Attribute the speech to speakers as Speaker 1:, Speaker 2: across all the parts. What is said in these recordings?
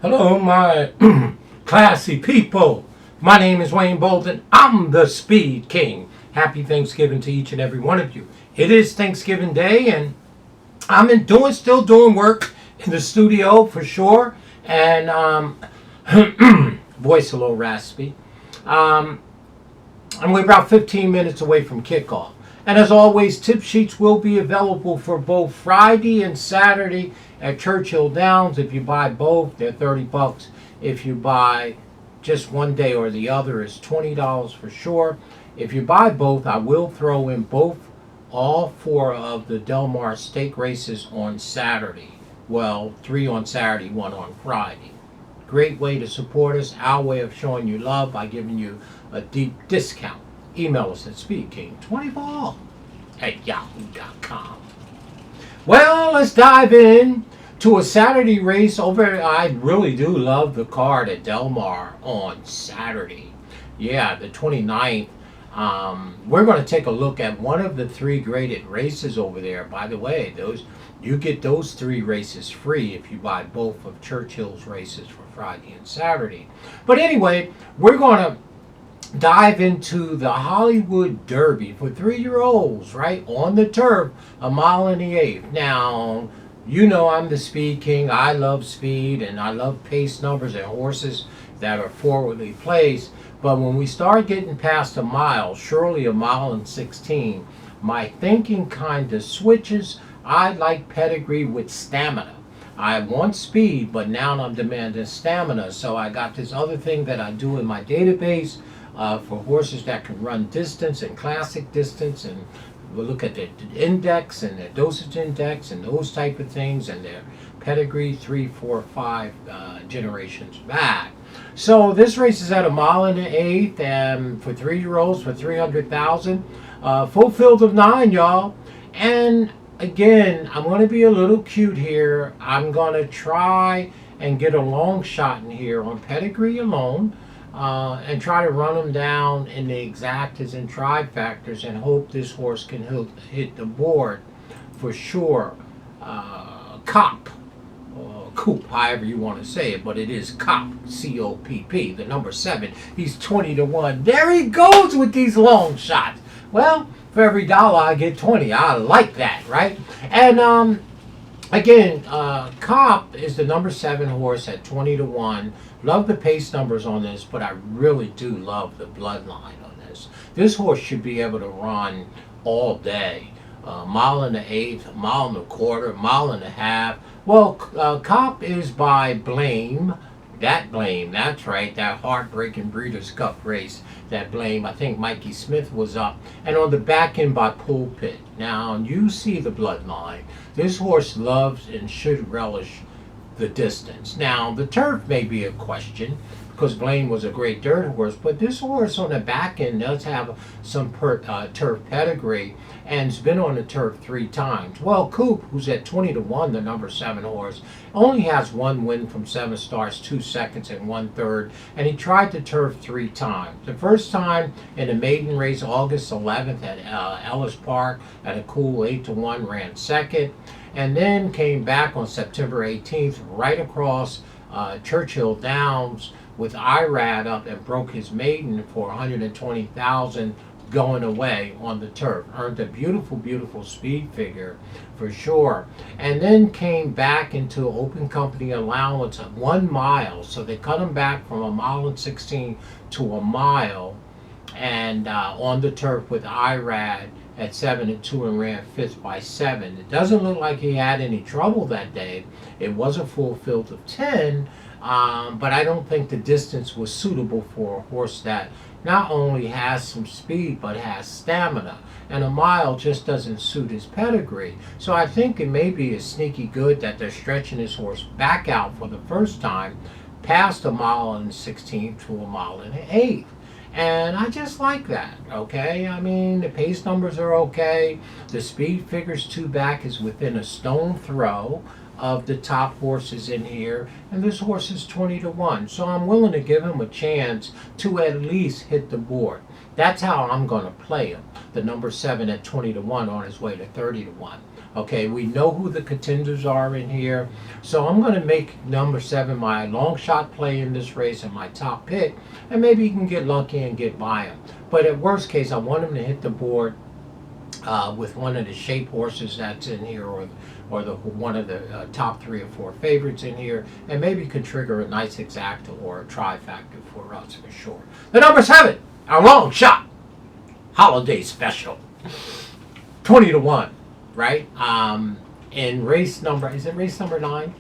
Speaker 1: Hello, my classy people. My name is Wayne Bolden. I'm the Speed King. Happy Thanksgiving to each and every one of you. It is Thanksgiving Day, and still doing work in the studio for sure. And voice a little raspy. Um, and we're about 15 minutes away from kickoff. And as always, tip sheets will be available for both Friday and Saturday at Churchill Downs. If you buy both, they're $30. If you buy just one day or the other, it's $20 for sure. If you buy both, I will throw in all four of the Del Mar stake races on Saturday. Well, 3 on Saturday, 1 on Friday. Great way to support us. Our way of showing you love by giving you a deep discount. Email us at speedking20ball@yahoo.com. Well, let's dive in to a Saturday race over. I really do love the card at Del Mar on Saturday. Yeah, the 29th. We're going to take a look at one of the 3 graded races over there. By the way, you get those 3 races free if you buy both of Churchill's races for Friday and Saturday. But anyway, we're going to dive into the Hollywood Derby for 3-year-olds, right, on the turf, a mile and the eighth. Now, you know I'm the Speed King. I love speed, and I love pace numbers and horses that are forwardly placed. But when we start getting past a mile, surely a mile and 16, my thinking kind of switches. I like pedigree with stamina. I want speed, but now I'm demanding stamina. So I got this other thing that I do in my database for horses that can run distance and classic distance, and we'll look at their index and their dosage index and those type of things, and their pedigree 3, 4, 5 generations back. So this race is at a mile and an eighth, and for 3-year-olds for 300,000, full field of 9, y'all. And again, I'm going to be a little cute here. I'm going to try and get a long shot in here on pedigree alone. And try to run them down in the exactas and trifactors and hope this horse can hit the board for sure. COPP, COPP, however you want to say it, but it is COPP, C-O-P-P, the number 7. He's 20-1. There he goes with these long shots. Well, for every dollar I get 20. I like that, right? And again, COPP is the number 7 horse at 20-1. Love the pace numbers on this, but I really do love the bloodline on this. This horse should be able to run all day. Mile and an eighth, mile and a quarter, mile and a half. Well, COPP is by Blame. That's right, that heartbreaking Breeders' Cup race. That Blame, I think Mikey Smith was up. And on the back end by Pulpit. Now, you see the bloodline. This horse loves and should relish the distance. Now, the turf may be a question because Blaine was a great dirt horse, but this horse on the back end does have some turf pedigree and has been on the turf 3 times. Well, COPP, who's at 20-1, the number 7 horse, only has 1 win from 7 starts, 2 seconds, and 1/3, and he tried the turf 3 times. The first time in the maiden race, August 11th at Ellis Park, at a cool 8-1, ran second, and then came back on September 18th, right across Churchill Downs with Irad up and broke his maiden for 120,000 going away on the turf. Earned a beautiful, beautiful speed figure for sure. And then came back into open company allowance of 1 mile. So they cut him back from a mile and 16 to a mile. And on the turf with Irad at 7-2 and ran 5th by 7. It doesn't look like he had any trouble that day. It was a full field of 10, but I don't think the distance was suitable for a horse that not only has some speed but has stamina. And a mile just doesn't suit his pedigree. So I think it may be a sneaky good that they're stretching this horse back out for the first time, past a mile and 16 to a mile and an eighth. And I just like that, okay? I mean, the pace numbers are okay. The speed figures 2 back is within a stone throw of the top horses in here. And this horse is 20-1. So I'm willing to give him a chance to at least hit the board. That's how I'm going to play him. The number 7 at 20-1 on his way to 30-1. Okay, we know who the contenders are in here. So I'm going to make number 7 my long shot play in this race and my top pick. And maybe you can get lucky and get by him. But at worst case, I want him to hit the board with one of the shape horses that's in here, or one of the top 3 or 4 favorites in here, and maybe could trigger a nice exacta or a trifactor for us for sure. The number 7, our long shot holiday special, 20 to 1, right? In race number, is it race number 9?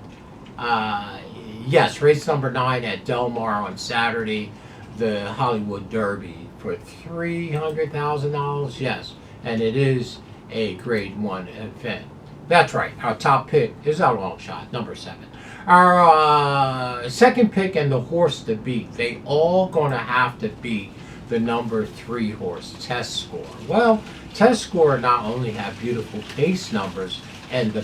Speaker 1: Yes, race number 9 at Del Mar on Saturday, the Hollywood Derby for $300,000. Yes. And it is a grade 1 event. That's right. Our top pick is our long shot, number 7. Our second pick and the horse to beat, they all going to have to beat the number 3 horse, Test Score. Well, Test Score not only have beautiful pace numbers and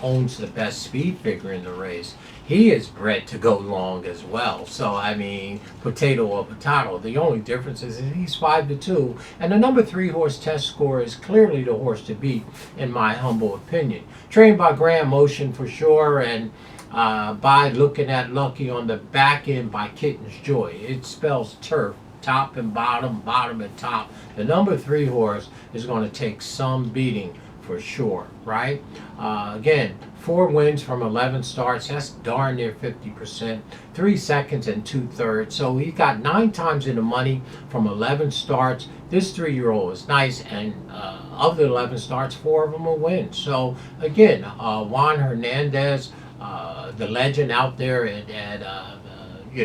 Speaker 1: owns the best speed figure in the race, he is bred to go long as well. So, I mean, potato or potato. The only difference is he's 5 to 2. And the number 3 horse Test Score is clearly the horse to beat, in my humble opinion. Trained by Grand Motion for sure, and by looking at Lucky on the back end by Kitten's Joy. It spells turf, top and bottom, bottom and top. The number 3 horse is going to take some beating for sure, right? Again, 4 wins from 11 starts. That's darn near 50%. 3 seconds and 2/3. So he got 9 times in the money from 11 starts. This 3-year-old is nice, and of the 11 starts, 4 of them will win. So again, Juan Hernandez, the legend out there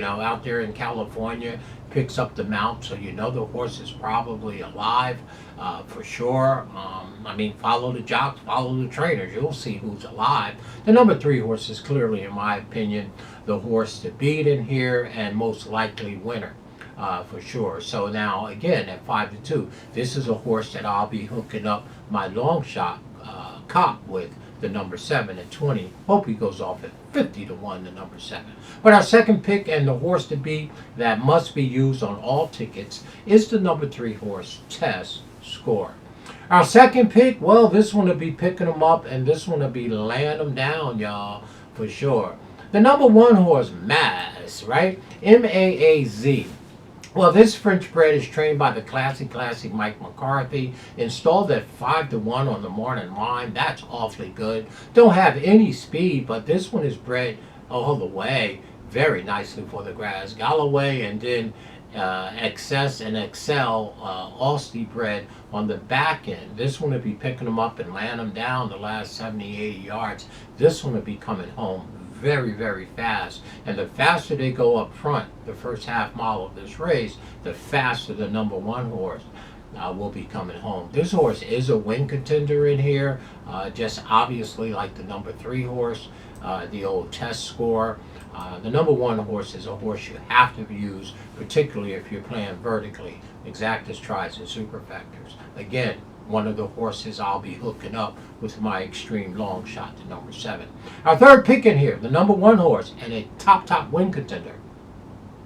Speaker 1: out there in California, picks up the mount, so you know the horse is probably alive for sure. I mean, follow the jocks, follow the trainers. You'll see who's alive. The number 3 horse is clearly, in my opinion, the horse to beat in here and most likely winner for sure. So now, again, at 5 to 2, this is a horse that I'll be hooking up my long shot COPP with, the number 7 at 20. Hope he goes off at 50 to 1, the number 7. But our second pick and the horse to beat that must be used on all tickets is the number 3 horse, Test Score. Our second pick, well, this one will be picking them up, and this one will be laying them down, y'all, for sure. The number 1 horse, Maz, right? M-A-A-Z. Well, this French bred is trained by the classic Mike McCarthy, installed at 5 to 1 on the morning line. That's awfully good. Don't have any speed, but this one is bred all the way very nicely for the grass. Galloway and then Excess and Excel, Austin bred on the back end. This one will be picking them up and laying them down the last 70, 80 yards. This one will be coming home very, very fast. And the faster they go up front, the first half mile of this race, the faster the number 1 horse will be coming home. This horse is a win contender in here, just obviously like the number 3 horse, the old Test Score. The number 1 horse is a horse you have to use, particularly if you're playing vertically, exactas, tries, and superfectors. Again, one of the horses I'll be hooking up with my extreme long shot to number 7. Our third pick in here, the number 1 horse and a top win contender.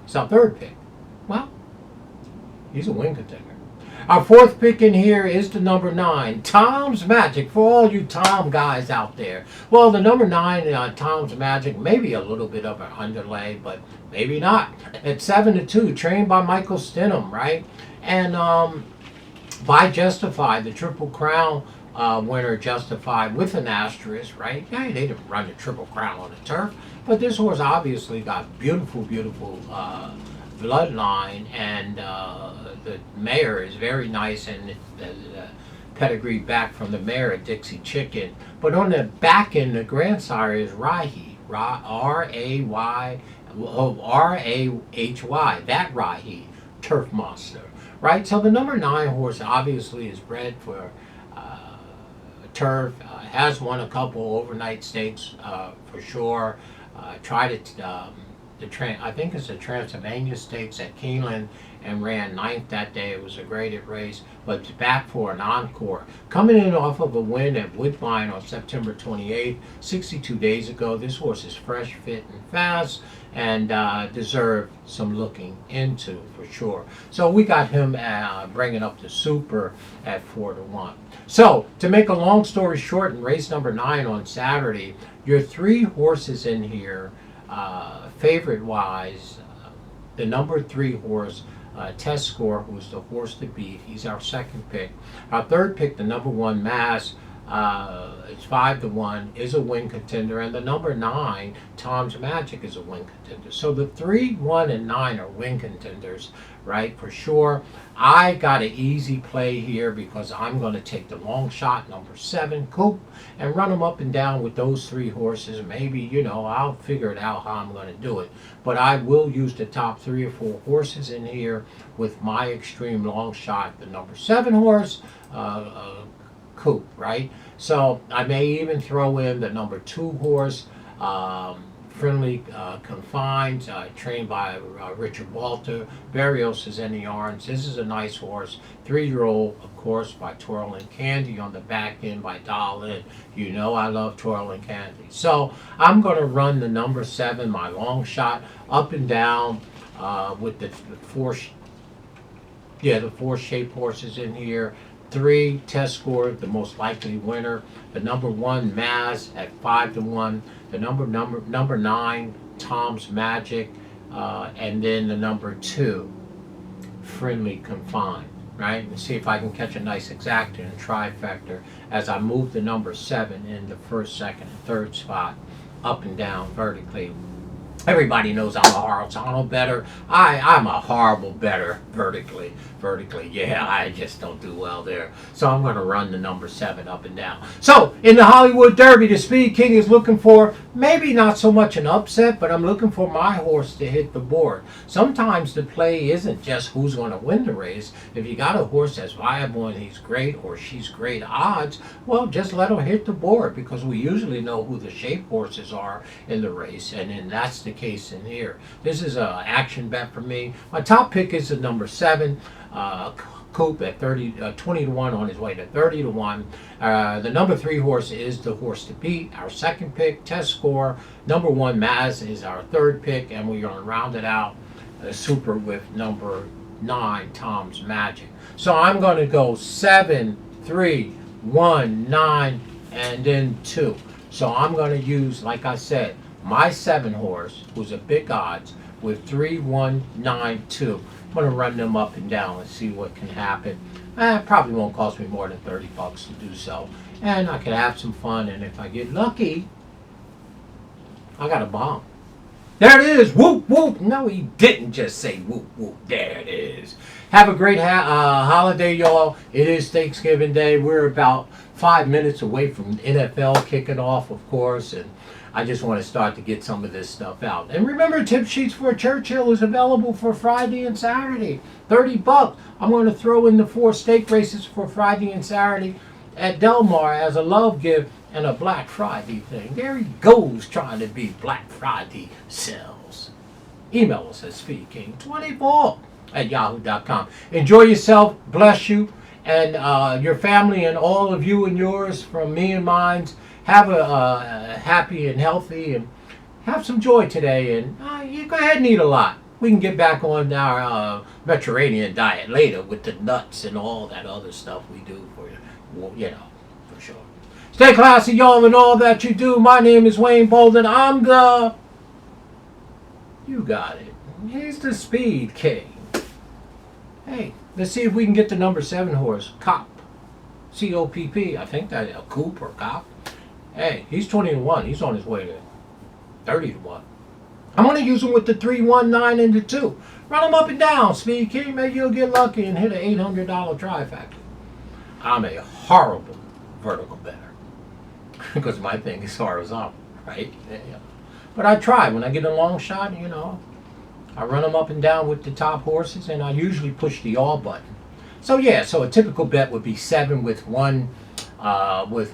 Speaker 1: It's our third pick. Well, he's a win contender. Our fourth pick in here is the number 9, Tom's Magic, for all you Tom guys out there. Well, the number 9, Tom's Magic, maybe a little bit of an underlay, but maybe not. At 7 to 2, trained by Michael Stenham, right? And by Justified, the Triple Crown winner Justified with an asterisk, right? Yeah, they didn't run the Triple Crown on the turf, but this horse obviously got beautiful bloodline, and the mare is very nice, and the pedigree back from the mare at Dixie Chicken. But on the back end, the grandsire is Rahi, R-A-Hy, that Rahi, turf monster, right? So the number 9 horse obviously is bred for turf, has won a couple overnight stakes for sure. Tried it I think it's the Transylvania Stakes at Keeneland, and ran ninth that day. It was a graded race, but it's back for an encore. Coming in off of a win at Woodbine on September 28th, 62 days ago. This horse is fresh, fit, and fast, and deserved some looking into for sure. So we got him bringing up the super at 4-1. So to make a long story short, in race number 9 on Saturday, your 3 horses in here, favorite wise, the number 3 horse, Test Score, who's the horse to beat. He's our second pick. Our third pick, the number 1 Mass, it's 5-1, is a win contender, and the number 9, Tom's Magic, is a win contender. So the 3, 1, and 9 are win contenders, right, for sure. I got an easy play here because I'm going to take the Longshot, number 7, COPP, and run them up and down with those 3 horses. Maybe, you know, I'll figure it out how I'm going to do it. But I will use the top 3 or 4 horses in here with my extreme Longshot, the number 7 horse, COPP, right? So I may even throw in the number 2 horse, Friendly Confined, trained by Richard Walter. Barrios is in the arms. This is a nice horse. 3-year-old, of course, by Twirling Candy on the back end by Doll-In. You know I love Twirling Candy. So I'm going to run the number 7, my Longshot, up and down with the 4 shape horses in here. 3, Test Score, the most likely winner. The number 1, Maz, at 5-1. The number 9, Tom's Magic, and then the number 2, Friendly Confined. Right, and see if I can catch a nice exacta and trifecta as I move the number 7 in the first, second, and third spot, up and down vertically. Everybody knows I'm a horizontal better. I'm a horrible better vertically. Yeah, I just don't do well there. So I'm going to run the number 7 up and down. So in the Hollywood Derby, the Speed King is looking for maybe not so much an upset, but I'm looking for my horse to hit the board. Sometimes the play isn't just who's going to win the race. If you got a horse that's viable and he's great or she's great odds, well, just let her hit the board, because we usually know who the shape horses are in the race, and then that's the case in here. This is an action bet for me. My top pick is the number 7, COPP, at 20-1 on his way to 30-1. The number 3 horse is the horse to beat. Our second pick, Test Score. Number 1, Maz, is our third pick, and we're going to round it out super with number 9, Tom's Magic. So I'm going to go 7, 3, 1, 9, and then 2. So I'm going to use, like I said, my 7 horse, who's a big odds, with 3, 1, 9, 2. I'm going to run them up and down and see what can happen. It probably won't cost me more than $30 to do so. And I can have some fun, and if I get lucky, I got a bomb. There it is! Whoop, whoop! No, he didn't just say whoop, whoop. There it is. Have a great holiday, y'all. It is Thanksgiving Day. We're about 5 minutes away from NFL kicking off, of course, and I just want to start to get some of this stuff out. And remember, Tip Sheets for Churchill is available for Friday and Saturday. $30. I'm going to throw in the 4 stake races for Friday and Saturday at Del Mar as a love gift and a Black Friday thing. There he goes, trying to be Black Friday sales. Email us at speedking24@yahoo.com. Enjoy yourself. Bless you and your family, and all of you and yours, from me and mine. Have a happy and healthy, and have some joy today, and you go ahead and eat a lot. We can get back on our Mediterranean diet later with the nuts and all that other stuff we do for you, for sure. Stay classy, y'all, in all that you do. My name is Wayne Bolden. I'm the... You got it. He's the Speed King. Hey, let's see if we can get the number 7 horse, COPP. COPP. I think that's a COPP or COPP. Hey, he's 20-1. He's on his way to 30-1. I'm going to use him with the 3, 1, 9, and the 2. Run him up and down, Speed King. Maybe you'll get lucky and hit an $800 trifecta. I'm a horrible vertical bettor because my thing is horizontal, right? Yeah. But I try. When I get a long shot, I run them up and down with the top horses, and I usually push the all button. So yeah, so a typical bet would be 7 with 1. With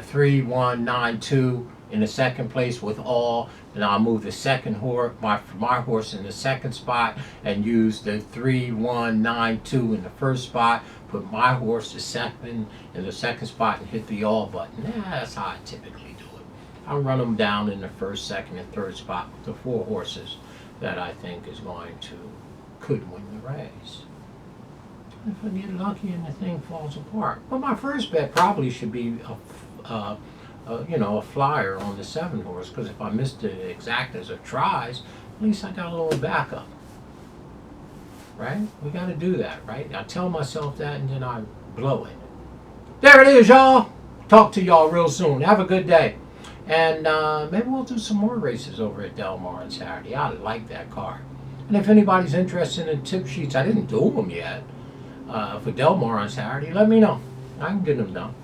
Speaker 1: 3, 1, 9, 2, in the second place with all, and I'll move the second horse, my horse in the second spot, and use the 3, 1, 9, 2 in the first spot. Put my horse the second in the second spot and hit the all button. That's how I typically do it. I run them down in the first, second, and third spot with the 4 horses that I think is going to could win the race. If I get lucky and the thing falls apart, but my first bet probably should be a flyer on the 7 horse, because if I missed the exactas or tries, at least I got a little backup. Right? We got to do that, right? I tell myself that and then I blow it. There it is, y'all. Talk to y'all real soon. Have a good day. And maybe we'll do some more races over at Del Mar on Saturday. I like that car. And if anybody's interested in tip sheets, I didn't do them yet for Del Mar on Saturday, let me know. I can get them done.